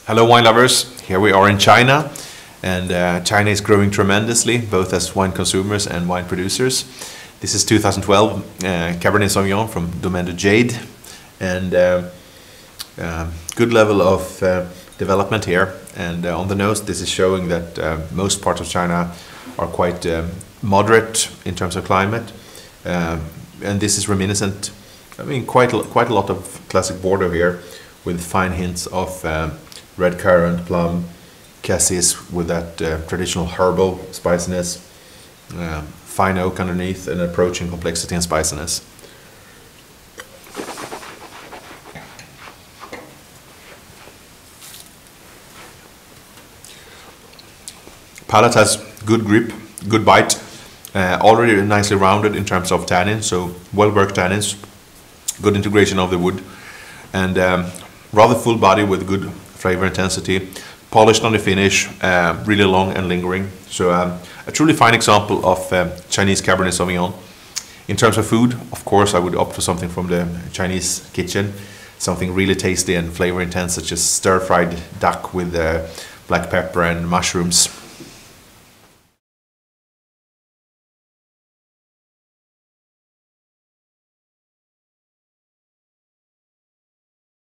Hello wine lovers, here we are in China, and China is growing tremendously, both as wine consumers and wine producers. This is 2012 Cabernet Sauvignon from Domaine de Jade, and good level of development here. And on the nose, this is showing that most parts of China are quite moderate in terms of climate, and this is reminiscent. I mean, quite a lot of classic Bordeaux here, with fine hints of red currant, plum, cassis with that traditional herbal spiciness, fine oak underneath, and approaching complexity and spiciness. Palate has good grip, good bite, already nicely rounded in terms of tannin, so well worked tannins, good integration of the wood, and rather full body with good flavor intensity, polished on the finish, really long and lingering. So a truly fine example of Chinese Cabernet Sauvignon. In terms of food, of course, I would opt for something from the Chinese kitchen, something really tasty and flavor intense, such as stir-fried duck with black pepper and mushrooms.